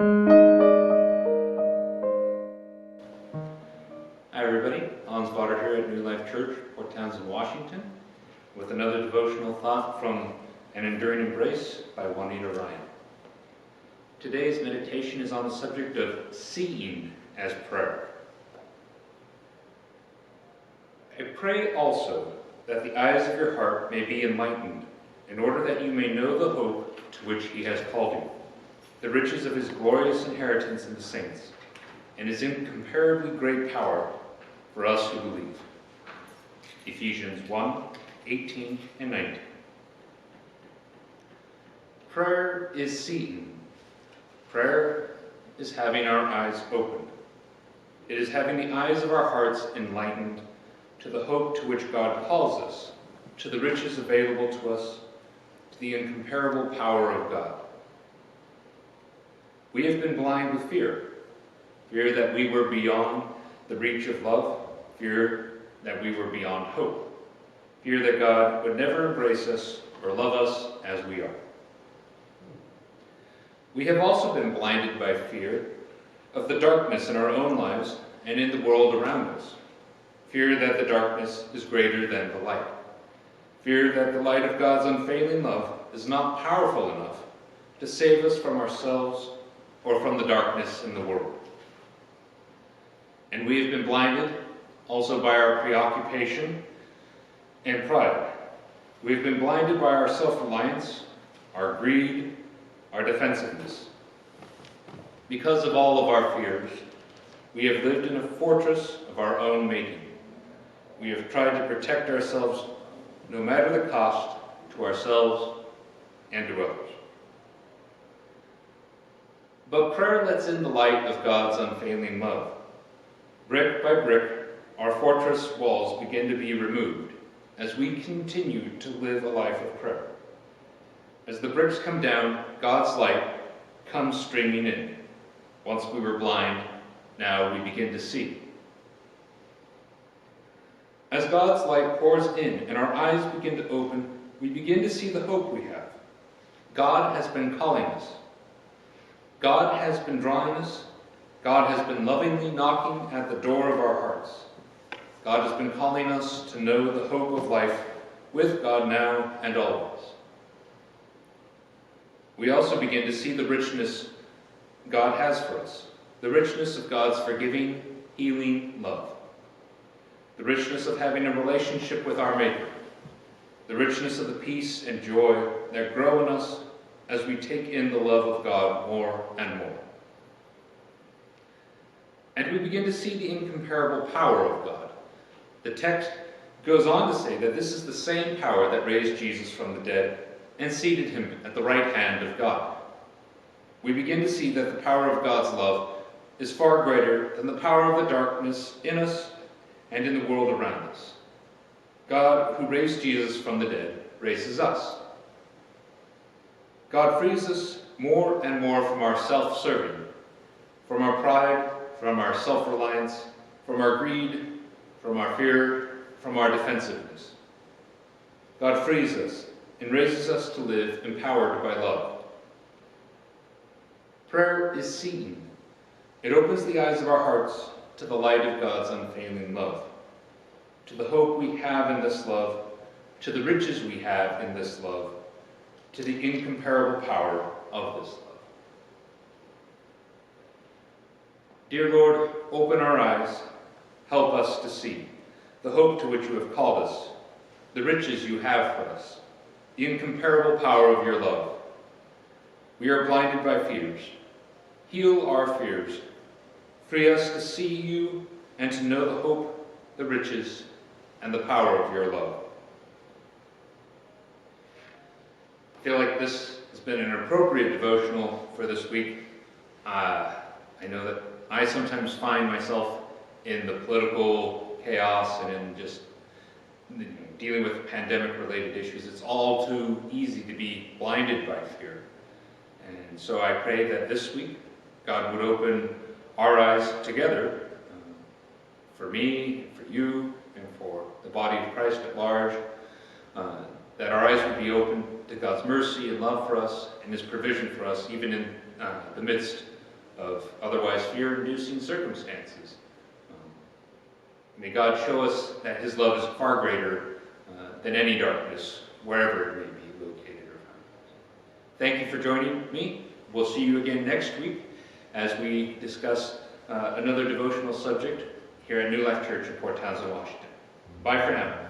Hi everybody, Vodder here at New Life Church, Port Townsend, Washington, with another devotional thought from An Enduring Embrace by Juanita Ryan. Today's meditation is on the subject of seeing as prayer. I pray also that the eyes of your heart may be enlightened, in order that you may know the hope to which he has called you, the riches of his glorious inheritance in the saints, and his incomparably great power for us who believe. Ephesians 1:18 and 19. Prayer is seeing. Prayer is having our eyes opened. It is having the eyes of our hearts enlightened to the hope to which God calls us, to the riches available to us, to the incomparable power of God. We have been blind with fear that we were beyond the reach of love, fear that we were beyond hope, fear that God would never embrace us or love us as we are. We have also been blinded by fear of the darkness in our own lives and in the world around us, fear that the darkness is greater than the light, fear that the light of God's unfailing love is not powerful enough to save us from ourselves or from the darkness in the world. And we have been blinded also by our preoccupation and pride. We have been blinded by our self-reliance, our greed, our defensiveness. Because of all of our fears, we have lived in a fortress of our own making. We have tried to protect ourselves, no matter the cost, to ourselves and to others. But prayer lets in the light of God's unfailing love. Brick by brick, our fortress walls begin to be removed as we continue to live a life of prayer. As the bricks come down, God's light comes streaming in. Once we were blind, now we begin to see. As God's light pours in and our eyes begin to open, we begin to see the hope we have. God has been calling us. God has been drawing us. God has been lovingly knocking at the door of our hearts. God has been calling us to know the hope of life with God now and always. We also begin to see the richness God has for us, the richness of God's forgiving, healing love, the richness of having a relationship with our Maker, the richness of the peace and joy that grow in us as we take in the love of God more and more. And we begin to see the incomparable power of God. The text goes on to say that this is the same power that raised Jesus from the dead and seated him at the right hand of God. We begin to see that the power of God's love is far greater than the power of the darkness in us and in the world around us. God, who raised Jesus from the dead, raises us. God frees us more and more from our self-serving, from our pride, from our self-reliance, from our greed, from our fear, from our defensiveness. God frees us and raises us to live empowered by love. Prayer is seeing. It opens the eyes of our hearts to the light of God's unfailing love, to the hope we have in this love, to the riches we have in this love, to the incomparable power of this love. Dear Lord, open our eyes, help us to see the hope to which you have called us, the riches you have for us, the incomparable power of your love. We are blinded by fears. Heal our fears. Free us to see you and to know the hope, the riches, and the power of your love. I feel like this has been an appropriate devotional for this week. I know that I sometimes find myself in the political chaos and in just dealing with pandemic-related issues. It's all too easy to be blinded by fear. And so I pray that this week God would open our eyes together, for me, for you, and for the body of Christ at large, that our eyes would be open to God's mercy and love for us and his provision for us, even in the midst of otherwise fear-inducing circumstances. May God show us that his love is far greater than any darkness, wherever it may be located or found. Thank you for joining me. We'll see you again next week as we discuss another devotional subject here at New Life Church in Port Townsend, Washington. Bye for now.